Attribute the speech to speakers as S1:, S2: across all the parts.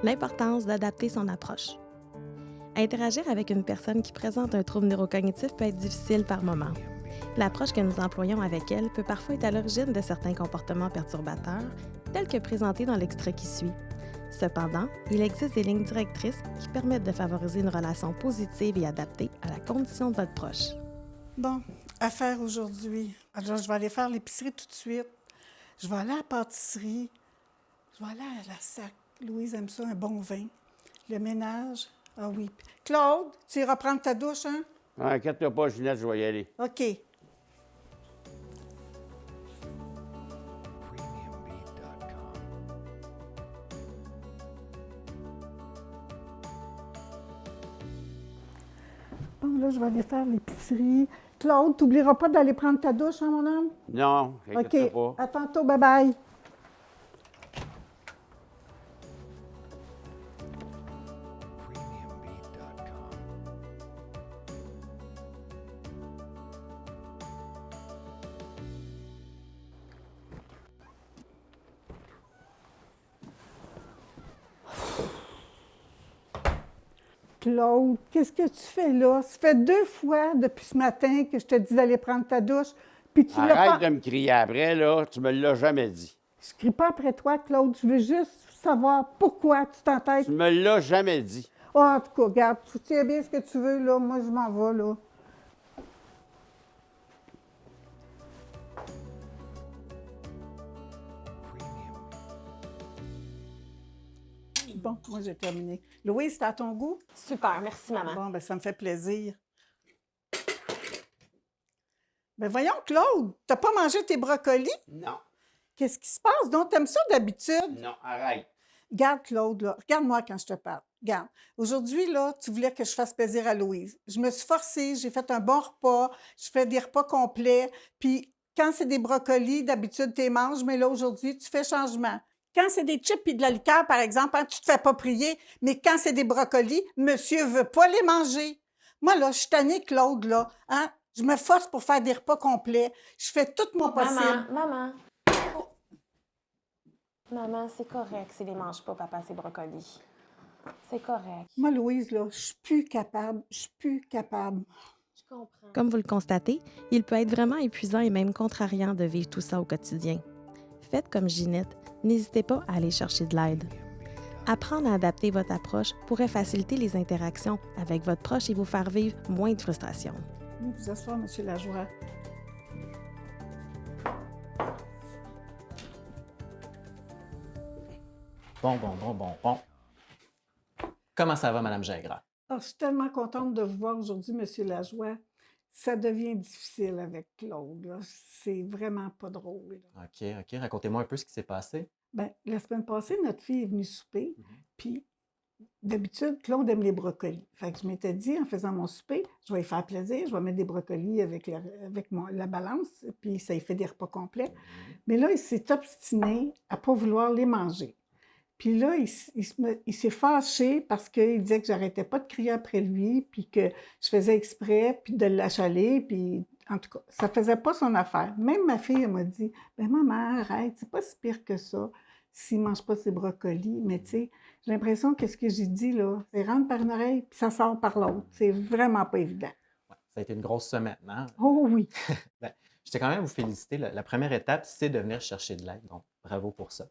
S1: L'importance d'adapter son approche. Interagir avec une personne qui présente un trouble neurocognitif peut être difficile par moments. L'approche que nous employons avec elle peut parfois être à l'origine de certains comportements perturbateurs, tels que présentés dans l'extrait qui suit. Cependant, il existe des lignes directrices qui permettent de favoriser une relation positive et adaptée à la condition de votre proche.
S2: Bon, à faire aujourd'hui. Alors, je vais aller faire l'épicerie tout de suite. Je vais aller à la pâtisserie. Je vais aller à la sac. Louise aime ça, un bon vin. Le ménage. Ah oui. Claude, tu iras prendre ta douche, hein?
S3: Ah, inquiète-toi pas, Ginette, je vais y aller.
S2: OK. Bon, là, je vais aller faire l'épicerie. Claude, tu n'oublieras pas d'aller prendre ta douche, hein, mon homme?
S3: Non, inquiète-toi
S2: OK.
S3: pas.
S2: À tantôt, bye-bye. Claude, qu'est-ce que tu fais là? Ça fait 2 fois depuis ce matin que je te dis d'aller prendre ta douche, puis tu l'as
S3: Arrête
S2: pas...
S3: de me crier après, là. Tu me l'as jamais dit.
S2: Je crie pas après toi, Claude. Je veux juste savoir pourquoi tu t'entêtes.
S3: Tu me l'as jamais dit.
S2: Oh, en tout cas, regarde, tu tiens bien ce que tu veux, là. Moi, je m'en vais, là. Bon, moi, j'ai terminé. Louise, c'est à ton goût?
S4: Super, merci, maman.
S2: Bon, ben ça me fait plaisir. Ben voyons, Claude, t'as pas mangé tes brocolis?
S3: Non,
S2: Qu'est-ce qui se passe? Donc, t'aimes ça d'habitude?
S3: non, arrête.
S2: Regarde, Claude, là. Regarde-moi quand je te parle. Regarde. Aujourd'hui, là, tu voulais que je fasse plaisir à Louise. Je me suis forcée, j'ai fait un bon repas, je fais des repas complets. Puis, quand c'est des brocolis, d'habitude, tu les manges, mais là, aujourd'hui, tu fais changement. Quand c'est des chips et de la liqueur, par exemple, hein, tu te fais pas prier, mais quand c'est des brocolis, monsieur veut pas les manger. Moi, là, je suis tannée, Claude, là. Hein? Je me force pour faire des repas complets. Je fais tout mon possible.
S4: Maman. Maman, c'est correct s'il les mange pas, papa, ces brocolis. C'est correct.
S2: Moi, Louise, là, je suis plus capable. Je suis plus capable.
S4: Je comprends.
S1: Comme vous le constatez, il peut être vraiment épuisant et même contrariant de vivre tout ça au quotidien. Faites comme Ginette, n'hésitez pas à aller chercher de l'aide. Apprendre à adapter votre approche pourrait faciliter les interactions avec votre proche et vous faire vivre moins de frustration.
S2: Oui, vous asseoir, M. Lajoie.
S5: Bon. Comment ça va, Madame Gingras?
S2: Ah, je suis tellement contente de vous voir aujourd'hui, M. Lajoie. Ça devient difficile avec Claude, là. C'est vraiment pas drôle, là.
S5: OK. Racontez-moi un peu ce qui s'est passé.
S2: Bien, la semaine passée, notre fille est venue souper, puis d'habitude, Claude aime les brocolis. Fait que je m'étais dit, en faisant mon souper, je vais lui faire plaisir, je vais mettre des brocolis avec la balance, puis ça lui fait des repas complets. Mais là, il s'est obstiné à pas vouloir les manger. Puis là, il s'est fâché parce qu'il disait que j'arrêtais pas de crier après lui, puis que je faisais exprès, puis de l'achaler, puis en tout cas, ça faisait pas son affaire. Même ma fille, elle m'a dit, « Ben maman, arrête, c'est pas si pire que ça s'il mange pas ses brocolis. » Mais tu sais, j'ai l'impression que ce que j'ai dit, là, c'est rentre par une oreille, puis ça sort par l'autre. C'est vraiment pas évident.
S5: Ouais, ça a été une grosse semaine, hein?
S2: Oh oui!
S5: Ben, je tiens quand même à vous féliciter. La première étape, c'est de venir chercher de l'aide. Donc, bravo pour ça.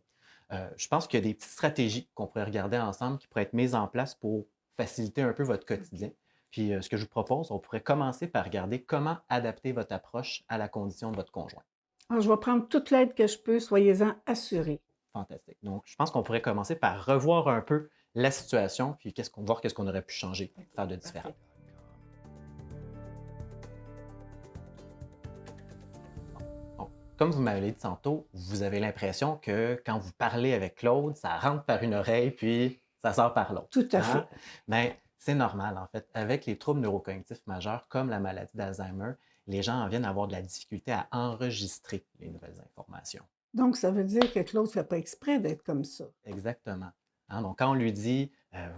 S5: Je pense qu'il y a des petites stratégies qu'on pourrait regarder ensemble qui pourraient être mises en place pour faciliter un peu votre quotidien. Puis, ce que je vous propose, on pourrait commencer par regarder comment adapter votre approche à la condition de votre conjoint.
S2: Alors, je vais prendre toute l'aide que je peux, soyez-en assurés.
S5: Fantastique. Donc, je pense qu'on pourrait commencer par revoir un peu la situation, puis voir qu'est-ce qu'on aurait pu changer, faire de différent. Donc, comme vous m'avez dit tantôt, vous avez l'impression que quand vous parlez avec Claude, ça rentre par une oreille, puis ça sort par l'autre.
S2: Tout à fait.
S5: Bien, c'est normal, en fait. Avec les troubles neurocognitifs majeurs, comme la maladie d'Alzheimer, les gens en viennent à avoir de la difficulté à enregistrer les nouvelles informations.
S2: Donc, ça veut dire que Claude ne fait pas exprès d'être comme ça.
S5: Exactement. Hein, donc, quand on lui dit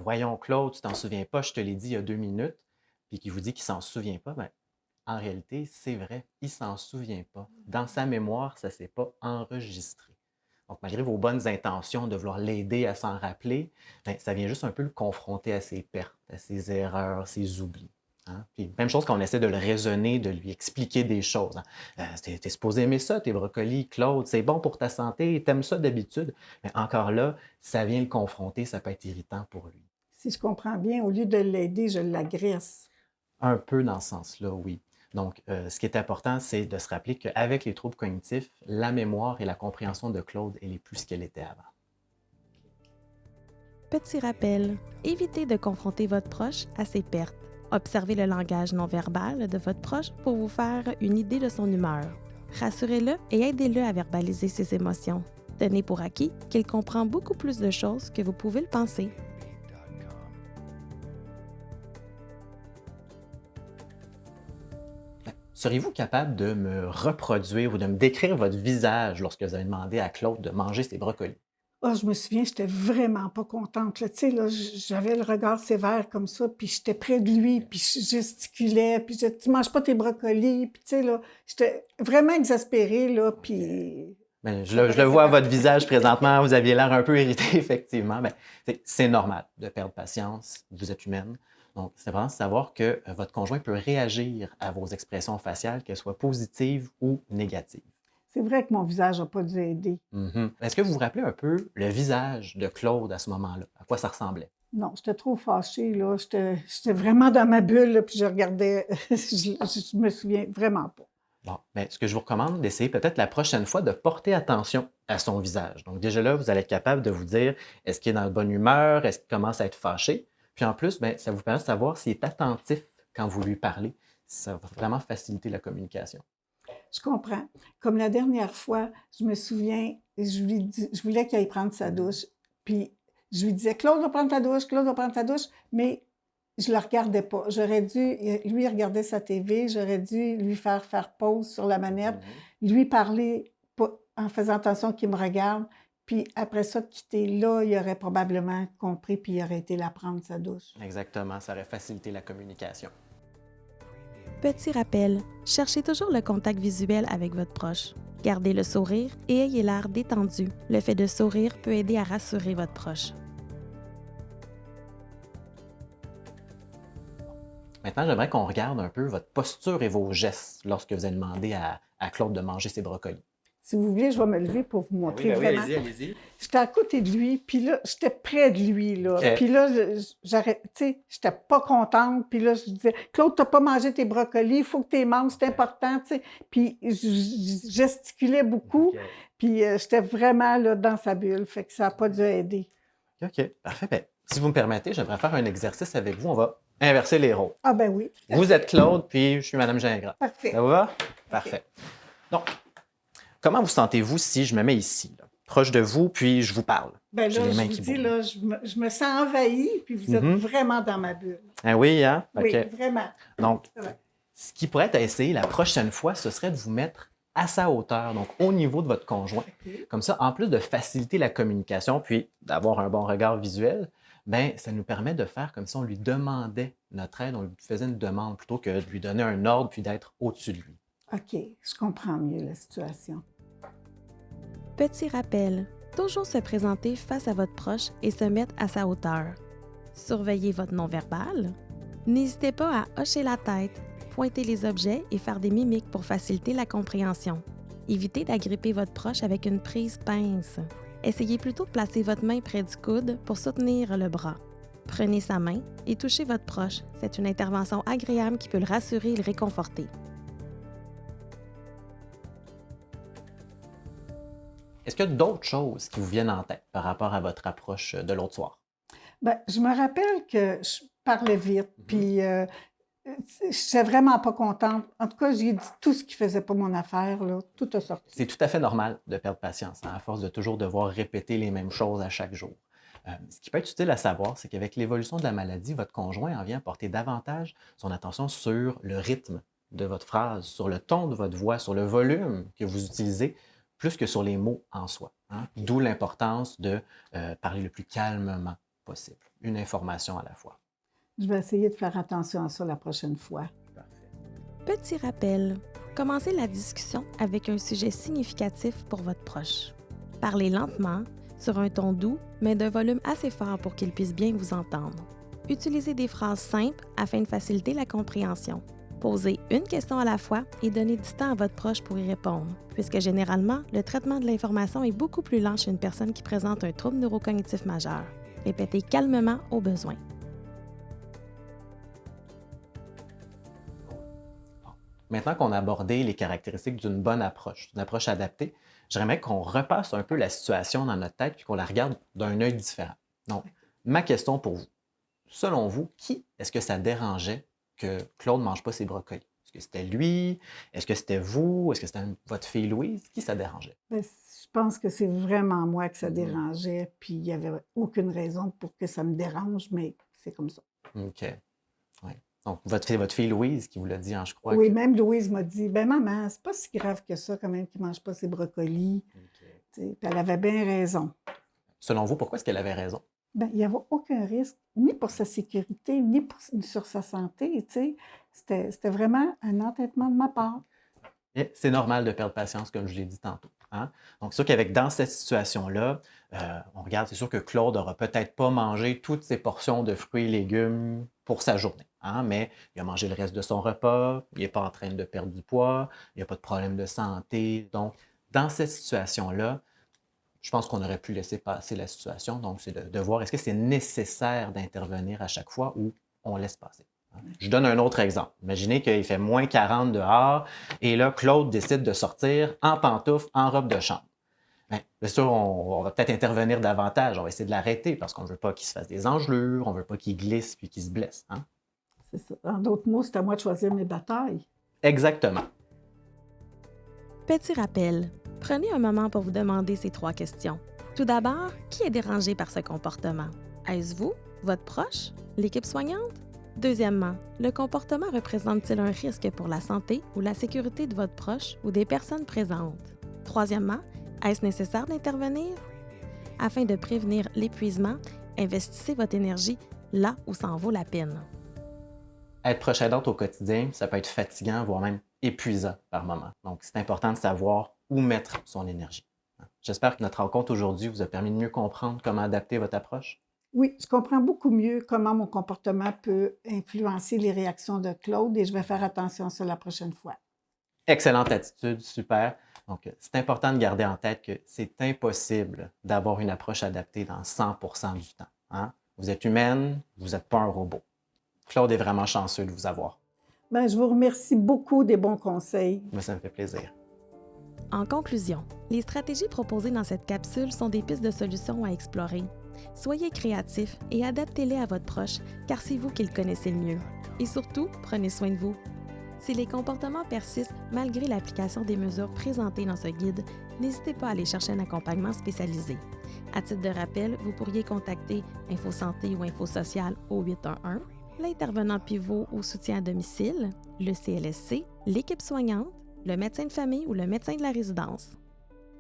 S5: voyons, Claude, tu t'en souviens pas, je te l'ai dit il y a 2 minutes, puis qu'il vous dit qu'il s'en souvient pas, bien, en réalité, c'est vrai, il s'en souvient pas. Dans sa mémoire, ça ne s'est pas enregistré. Donc, malgré vos bonnes intentions de vouloir l'aider à s'en rappeler, bien, ça vient juste un peu le confronter à ses pertes, à ses erreurs, ses oublis. Hein? Puis, même chose quand on essaie de le raisonner, de lui expliquer des choses. Hein. T'es supposé aimer ça, tes brocolis, Claude, c'est bon pour ta santé, t'aimes ça d'habitude. Mais encore là, ça vient le confronter, ça peut être irritant pour lui.
S2: Si je comprends bien, au lieu de l'aider, je l'agresse.
S5: Un peu dans ce sens-là, oui. Donc, ce qui est important, c'est de se rappeler qu'avec les troubles cognitifs, la mémoire et la compréhension de Claude, elle est plus ce qu'elle était avant.
S1: Petit rappel, évitez de confronter votre proche à ses pertes. Observez le langage non verbal de votre proche pour vous faire une idée de son humeur. Rassurez-le et aidez-le à verbaliser ses émotions. Tenez pour acquis qu'il comprend beaucoup plus de choses que vous pouvez le penser.
S5: Seriez-vous capable de me reproduire ou de me décrire votre visage lorsque vous avez demandé à Claude de manger ses brocolis?
S2: Ah, je me souviens, j'étais vraiment pas contente, là. Tu sais, là, j'avais le regard sévère comme ça, puis j'étais près de lui, puis je gesticulais, puis je disais: «Tu manges pas tes brocolis», puis tu sais, là, j'étais vraiment exaspérée, là, puis
S5: Bien,
S2: ça
S5: je le
S2: paraissait
S5: vois à
S2: dans
S5: votre visage présentement, vous aviez l'air un peu irrité, effectivement. Bien, c'est normal de perdre patience, vous êtes humaine. Donc, c'est vraiment de savoir que votre conjoint peut réagir à vos expressions faciales, qu'elles soient positives ou négatives.
S2: C'est vrai que mon visage n'a pas dû aider.
S5: Mhm. Est-ce que vous vous rappelez un peu le visage de Claude à ce moment-là? À quoi ça ressemblait?
S2: Non, j'étais trop fâchée, là. J'étais vraiment dans ma bulle, là, puis je regardais. Je me souviens vraiment pas.
S5: Bon, bien, ce que je vous recommande, d'essayer peut-être la prochaine fois de porter attention à son visage. Donc, déjà là, vous allez être capable de vous dire, est-ce qu'il est dans la bonne humeur? Est-ce qu'il commence à être fâché? Puis en plus, bien, ça vous permet de savoir s'il est attentif quand vous lui parlez. Ça va vraiment faciliter la communication.
S2: Je comprends. Comme la dernière fois, je me souviens, je voulais qu'il aille prendre sa douche. Puis je lui disais: «Claude va prendre ta douche, Claude va prendre ta douche», mais je ne le regardais pas. J'aurais dû, lui, il regardait sa TV, j'aurais dû lui faire pause sur la manette, lui parler en faisant attention qu'il me regarde. Puis après ça, de quitter là, il aurait probablement compris, puis il aurait été la prendre sa douche.
S5: Exactement, ça aurait facilité la communication.
S1: Petit rappel, cherchez toujours le contact visuel avec votre proche. Gardez le sourire et ayez l'air détendu. Le fait de sourire peut aider à rassurer votre proche.
S5: Maintenant, j'aimerais qu'on regarde un peu votre posture et vos gestes lorsque vous avez demandé à Claude de manger ses brocolis.
S2: Si vous voulez, je vais me lever pour vous montrer vraiment.
S5: allez-y.
S2: J'étais à côté de lui, puis là, j'étais près de lui, là.
S5: OK.
S2: Puis là, j'arrête, tu sais, j'étais pas contente. Puis là, je disais: «Claude, t'as pas mangé tes brocolis, il faut que tu les manges, c'est important», tu sais. Puis je gesticulais beaucoup, puis j'étais vraiment là, dans sa bulle, fait que ça n'a pas dû aider.
S5: OK, parfait. Bien, si vous me permettez, j'aimerais faire un exercice avec vous. On va inverser les rôles.
S2: Ah ben oui,
S5: Vous êtes Claude, puis je suis Madame Gingras.
S2: parfait.
S5: Ça vous va? Parfait. Donc, comment vous sentez-vous si je me mets ici, là, proche de vous, puis je vous parle?
S2: Ben
S5: J'ai
S2: là,
S5: les
S2: je
S5: mains
S2: vous
S5: qui
S2: dis,
S5: bougent.
S2: là, je me sens envahie, puis vous êtes vraiment dans ma bulle.
S5: Ah oui, hein?
S2: Oui,
S5: OK.
S2: vraiment.
S5: Donc,
S2: Ouais.
S5: ce qui pourrait être à essayer la prochaine fois, ce serait de vous mettre à sa hauteur, donc au niveau de votre conjoint.
S2: OK.
S5: Comme ça, en plus de faciliter la communication, puis d'avoir un bon regard visuel, bien, ça nous permet de faire comme si on lui demandait notre aide, on lui faisait une demande plutôt que de lui donner un ordre puis d'être au-dessus de lui.
S2: OK, je comprends mieux la situation.
S1: Petit rappel, toujours se présenter face à votre proche et se mettre à sa hauteur. Surveillez votre non-verbal. N'hésitez pas à hocher la tête, pointer les objets et faire des mimiques pour faciliter la compréhension. Évitez d'agripper votre proche avec une prise pince. Essayez plutôt de placer votre main près du coude pour soutenir le bras. Prenez sa main et touchez votre proche. C'est une intervention agréable qui peut le rassurer et le réconforter.
S5: Est-ce qu'il y a d'autres choses qui vous viennent en tête par rapport à votre approche de l'autre soir?
S2: Ben, je me rappelle que je parlais vite, puis je n'étais vraiment pas contente. En tout cas, j'ai dit tout ce qui ne faisait pas mon affaire, là. Tout a sorti.
S5: C'est tout à fait normal de perdre patience, hein, à force de toujours devoir répéter les mêmes choses à chaque jour. Ce qui peut être utile à savoir, c'est qu'avec l'évolution de la maladie, votre conjoint en vient porter davantage son attention sur le rythme de votre phrase, sur le ton de votre voix, sur le volume que vous utilisez, plus que sur les mots en soi. Hein. D'où l'importance de parler le plus calmement possible, une information à la fois.
S2: Je vais essayer de faire attention à ça la prochaine fois.
S1: Petit rappel, commencez la discussion avec un sujet significatif pour votre proche. Parlez lentement, sur un ton doux, mais d'un volume assez fort pour qu'il puisse bien vous entendre. Utilisez des phrases simples afin de faciliter la compréhension. Posez une question à la fois et donnez du temps à votre proche pour y répondre, puisque généralement, le traitement de l'information est beaucoup plus lent chez une personne qui présente un trouble neurocognitif majeur. Répétez calmement au besoin.
S5: Maintenant qu'on a abordé les caractéristiques d'une bonne approche, d'une approche adaptée, j'aimerais qu'on repasse un peu la situation dans notre tête et qu'on la regarde d'un œil différent. Donc, ma question pour vous, selon vous, qui est-ce que ça dérangeait que Claude ne mange pas ses brocolis? Est-ce que c'était lui? Est-ce que c'était vous? Est-ce que c'était votre fille Louise? Qui ça dérangeait?
S2: Ben, je pense que c'est vraiment moi que ça dérangeait, puis il n'y avait aucune raison pour que ça me dérange, mais c'est comme ça.
S5: OK. Ouais. Donc, votre fille Louise qui vous l'a dit, hein, je crois.
S2: Oui,
S5: que...
S2: même Louise m'a dit, ben maman, c'est pas si grave que ça quand même qu'il ne mange pas ses brocolis.
S5: OK.
S2: Puis elle avait bien raison.
S5: Selon vous, pourquoi est-ce qu'elle avait raison?
S2: Ben, il n'y avait aucun risque, ni pour sa sécurité, ni sur sa santé. C'était vraiment un entêtement de ma part.
S5: Et c'est normal de perdre patience, comme je l'ai dit tantôt. Hein? Donc, c'est sûr qu'avec dans cette situation-là, on regarde, c'est sûr que Claude n'aura peut-être pas mangé toutes ses portions de fruits et légumes pour sa journée. Hein? Mais il a mangé le reste de son repas, il n'est pas en train de perdre du poids, il n'y a pas de problème de santé. Donc, dans cette situation-là, je pense qu'on aurait pu laisser passer la situation. Donc, c'est de voir est-ce que c'est nécessaire d'intervenir à chaque fois ou on laisse passer. Je donne un autre exemple. Imaginez qu'il fait moins 40 dehors et là, Claude décide de sortir en pantoufles, en robe de chambre. Bien sûr, on va peut-être intervenir davantage. On va essayer de l'arrêter parce qu'on ne veut pas qu'il se fasse des engelures, on ne veut pas qu'il glisse puis qu'il se blesse. Hein?
S2: C'est ça. En d'autres mots, c'est à moi de choisir mes batailles.
S5: Exactement.
S1: Petit rappel, prenez un moment pour vous demander ces 3 questions. Tout d'abord, qui est dérangé par ce comportement? Est-ce vous, votre proche, l'équipe soignante? Deuxièmement, le comportement représente-t-il un risque pour la santé ou la sécurité de votre proche ou des personnes présentes? Troisièmement, est-ce nécessaire d'intervenir? Afin de prévenir l'épuisement, investissez votre énergie là où ça en vaut la peine.
S5: Être proche aidante au quotidien, ça peut être fatigant, voire même épuisant par moment. Donc, c'est important de savoir où mettre son énergie. J'espère que notre rencontre aujourd'hui vous a permis de mieux comprendre comment adapter votre approche.
S2: Oui, je comprends beaucoup mieux comment mon comportement peut influencer les réactions de Claude et je vais faire attention à ça la prochaine fois.
S5: Excellente attitude, super. Donc, c'est important de garder en tête que c'est impossible d'avoir une approche adaptée dans 100% du temps. Hein? Vous êtes humaine, vous n'êtes pas un robot. Claude est vraiment chanceux de vous avoir.
S2: Bien, je vous remercie beaucoup des bons conseils.
S5: Mais ça me fait plaisir.
S1: En conclusion, les stratégies proposées dans cette capsule sont des pistes de solutions à explorer. Soyez créatifs et adaptez-les à votre proche, car c'est vous qui le connaissez le mieux. Et surtout, prenez soin de vous. Si les comportements persistent malgré l'application des mesures présentées dans ce guide, n'hésitez pas à aller chercher un accompagnement spécialisé. À titre de rappel, vous pourriez contacter InfoSanté ou InfoSocial au 811, l'intervenant pivot au soutien à domicile, le CLSC, l'équipe soignante, le médecin de famille ou le médecin de la résidence.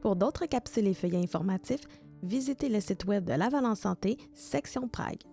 S1: Pour d'autres capsules et feuillets informatifs, visitez le site web de La Valence Santé, section Prague.